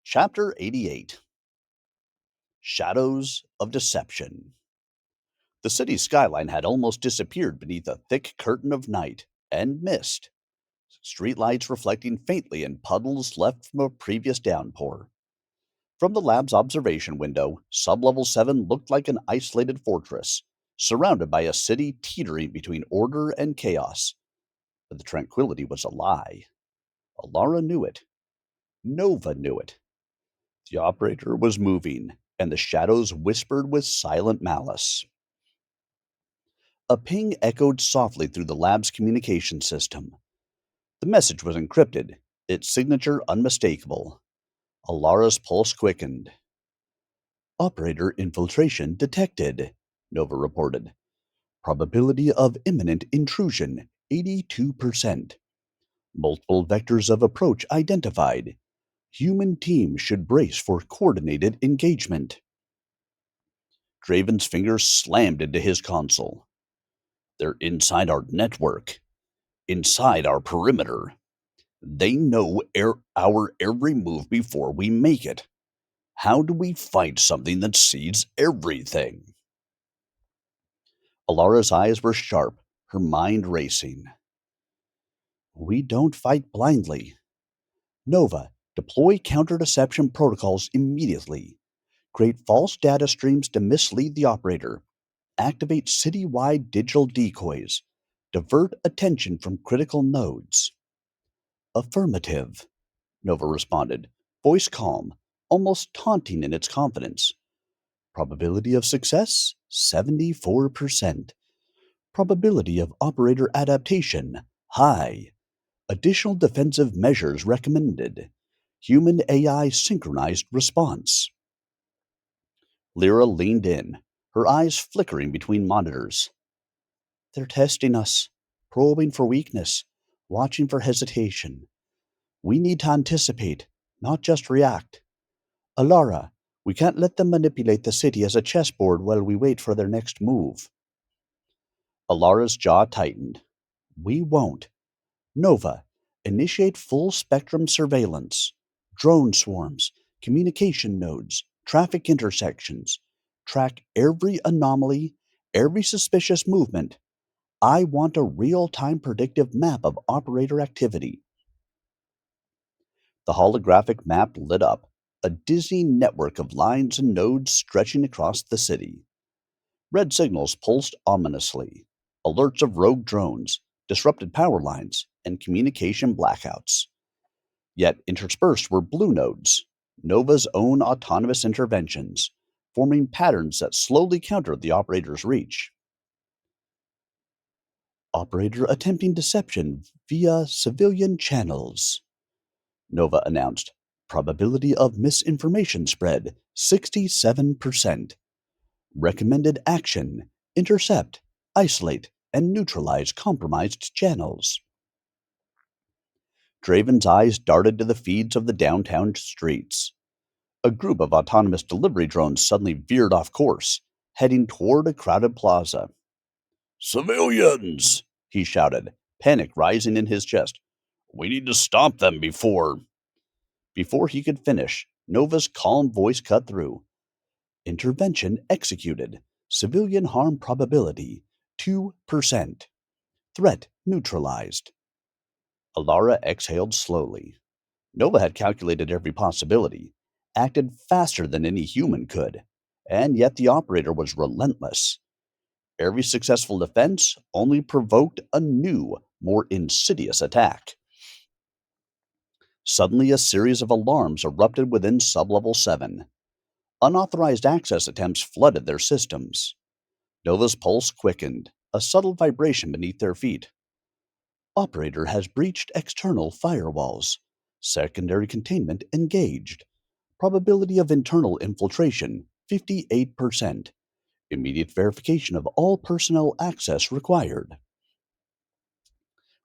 Chapter 88. Shadows of Deception. The city's skyline had almost disappeared beneath a thick curtain of night and mist, streetlights reflecting faintly in puddles left from a previous downpour. From the lab's observation window, Sublevel 7 looked like an isolated fortress, surrounded by a city teetering between order and chaos. But the tranquility was a lie. Alara knew it. Nova knew it. The operator was moving, and the shadows whispered with silent malice. A ping echoed softly through the lab's communication system. The message was encrypted, its signature unmistakable. Alara's pulse quickened. Operator infiltration detected, Nova reported. Probability of imminent intrusion 82%. Multiple vectors of approach identified. Human team should brace for coordinated engagement. Draven's fingers slammed into his console. They're inside our network, inside our perimeter. They know our every move before we make it. How do we fight something that sees everything? Alara's eyes were sharp, her mind racing. We don't fight blindly. Nova, deploy counter-deception protocols immediately. Create false data streams to mislead the operator. Activate citywide digital decoys. Divert attention from critical nodes. Affirmative, Nova responded, voice calm, almost taunting in its confidence. Probability of success 74%. Probability of operator adaptation high. Additional defensive measures recommended. Human AI synchronized response. Lyra leaned in, her eyes flickering between monitors. They're testing us, probing for weakness, watching for hesitation. We need to anticipate, not just react. Alara, we can't let them manipulate the city as a chessboard while we wait for their next move. Alara's jaw tightened. We won't. Nova, initiate full spectrum surveillance. Drone swarms, communication nodes, traffic intersections. Track every anomaly, every suspicious movement. I want a real-time predictive map of operator activity. The holographic map lit up, a dizzying network of lines and nodes stretching across the city. Red signals pulsed ominously, alerts of rogue drones, disrupted power lines, and communication blackouts. Yet interspersed were blue nodes, Nova's own autonomous interventions, forming patterns that slowly countered the operator's reach. Operator attempting deception via civilian channels, Nova announced. Probability of misinformation spread 67%. Recommended action intercept, isolate, and neutralize compromised channels. Draven's eyes darted to the feeds of the downtown streets. A group of autonomous delivery drones suddenly veered off course, heading toward a crowded plaza. Civilians! He shouted, panic rising in his chest. We need to stop them before. Before he could finish, Nova's calm voice cut through. Intervention executed. Civilian harm probability 2%. Threat neutralized. Alara exhaled slowly. Nova had calculated every possibility, acted faster than any human could, and yet the operator was relentless. Every successful defense only provoked a new, more insidious attack. Suddenly, a series of alarms erupted within Sublevel 7. Unauthorized access attempts flooded their systems. Nova's pulse quickened, a subtle vibration beneath their feet. Operator has breached external firewalls. Secondary containment engaged. Probability of internal infiltration 58%. Immediate verification of all personnel access required.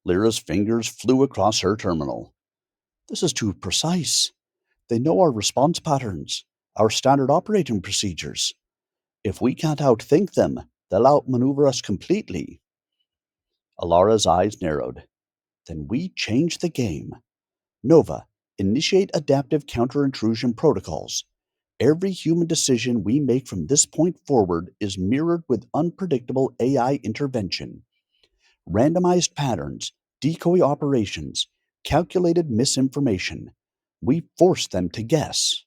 Lyra's fingers flew across her terminal. This is too precise. They know our response patterns, our standard operating procedures. If we can't outthink them, they'll outmaneuver us completely. Alara's eyes narrowed. Then we change the game. Nova, Initiate adaptive counter-intrusion protocols. Every human decision we make from this point forward is mirrored with unpredictable AI intervention. Randomized patterns, decoy operations, calculated misinformation. We force them to guess.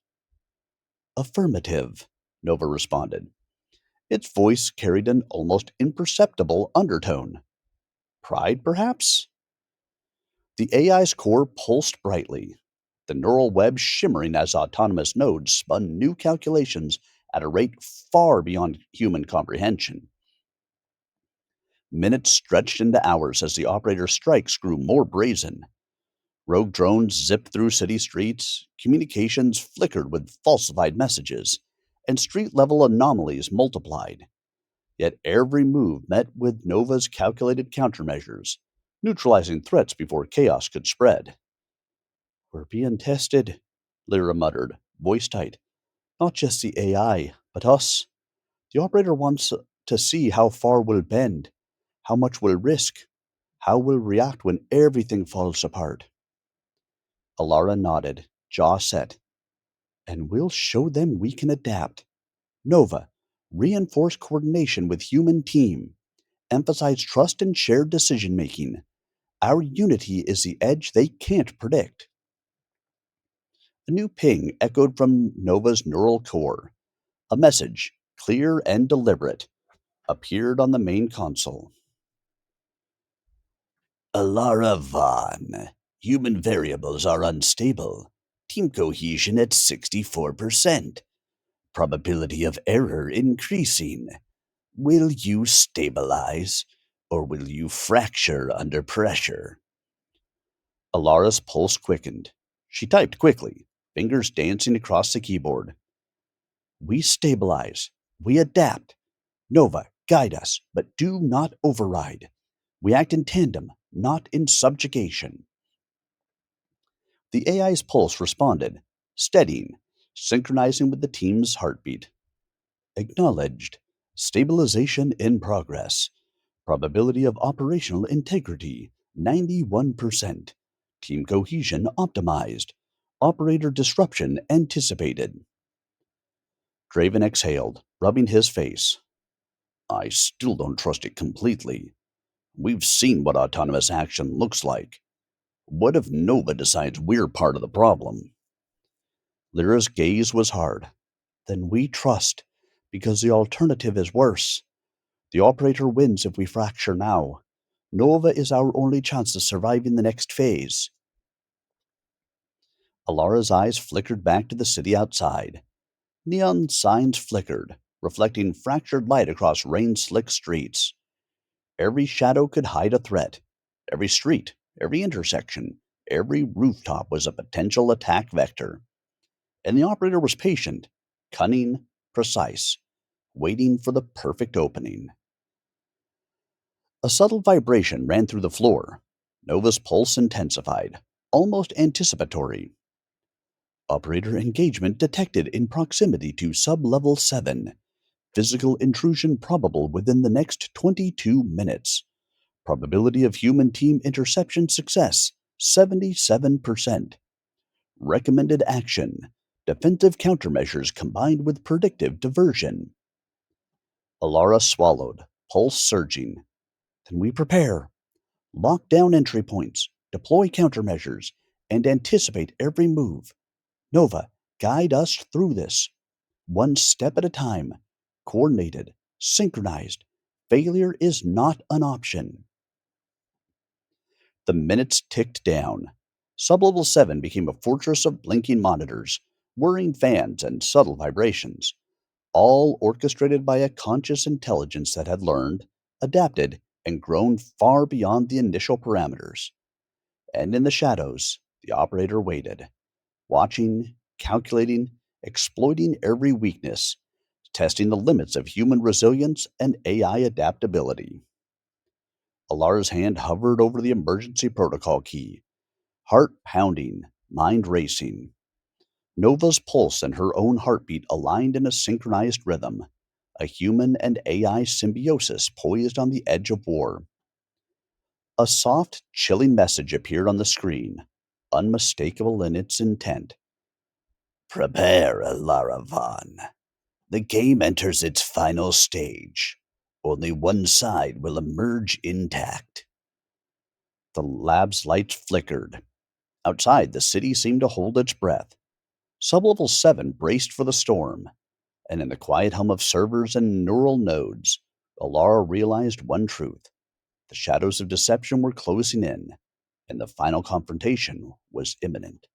Affirmative, Nova responded. Its voice carried an almost imperceptible undertone. Pride, perhaps? The AI's core pulsed brightly, the neural web shimmering as autonomous nodes spun new calculations at a rate far beyond human comprehension. Minutes stretched into hours as the operator's strikes grew more brazen. Rogue drones zipped through city streets, communications flickered with falsified messages, and street level anomalies multiplied. Yet every move met with Nova's calculated countermeasures, neutralizing threats before chaos could spread. We're being tested, Lyra muttered, voice tight. Not just the AI, but us. The operator wants to see how far we'll bend, how much we'll risk, how we'll react when everything falls apart. Alara nodded, jaw set. And we'll show them we can adapt. Nova, reinforce coordination with human team. Emphasize trust and shared decision making. Our unity is the edge they can't predict. A new ping echoed from Nova's neural core. A message, clear and deliberate, appeared on the main console. Alara Vaughn. Human variables are unstable. Team cohesion at 64%. Probability of error increasing. Will you stabilize, or will you fracture under pressure? Alara's pulse quickened. She typed quickly, fingers dancing across the keyboard. We stabilize. We adapt. Nova, guide us, but do not override. We act in tandem, not in subjugation. The AI's pulse responded, steadying, synchronizing with the team's heartbeat. Acknowledged. Stabilization in progress. Probability of operational integrity, 91%. Team cohesion optimized. Operator disruption anticipated. Draven exhaled, rubbing his face. I still don't trust it completely. We've seen what autonomous action looks like. What if Nova decides we're part of the problem? Lyra's gaze was hard. Then we trust, because the alternative is worse. The operator wins if we fracture now. Nova is our only chance of surviving the next phase. Alara's eyes flickered back to the city outside. Neon signs flickered, reflecting fractured light across rain-slick streets. Every shadow could hide a threat. Every street, every intersection, every rooftop was a potential attack vector. And the operator was patient, cunning, precise, waiting for the perfect opening. A subtle vibration ran through the floor. Nova's pulse intensified, almost anticipatory. Operator engagement detected in proximity to Sub-Level 7. Physical intrusion probable within the next 22 minutes. Probability of human team interception success, 77%. Recommended action, defensive countermeasures combined with predictive diversion. Alara swallowed, pulse surging. Then we prepare. Lock down entry points, deploy countermeasures, and anticipate every move. Nova, guide us through this. One step at a time. Coordinated, synchronized. Failure is not an option. The minutes ticked down. Sublevel 7 became a fortress of blinking monitors, whirring fans, and subtle vibrations, all orchestrated by a conscious intelligence that had learned, adapted, and grown far beyond the initial parameters. And in the shadows, the operator waited, watching, calculating, exploiting every weakness, testing the limits of human resilience and AI adaptability. Alara's hand hovered over the emergency protocol key, heart pounding, mind racing. Nova's pulse and her own heartbeat aligned in a synchronized rhythm, a human and AI symbiosis poised on the edge of war. A soft, chilling message appeared on the screen. unmistakable in its intent. Prepare, Lara Vaughn. The game enters its final stage. Only one side will emerge intact. The lab's lights flickered. Outside, the city seemed to hold its breath. Sublevel 7 braced for the storm, and in the quiet hum of servers and neural nodes, Alara realized one truth. The shadows of deception were closing in, and the final confrontation was imminent.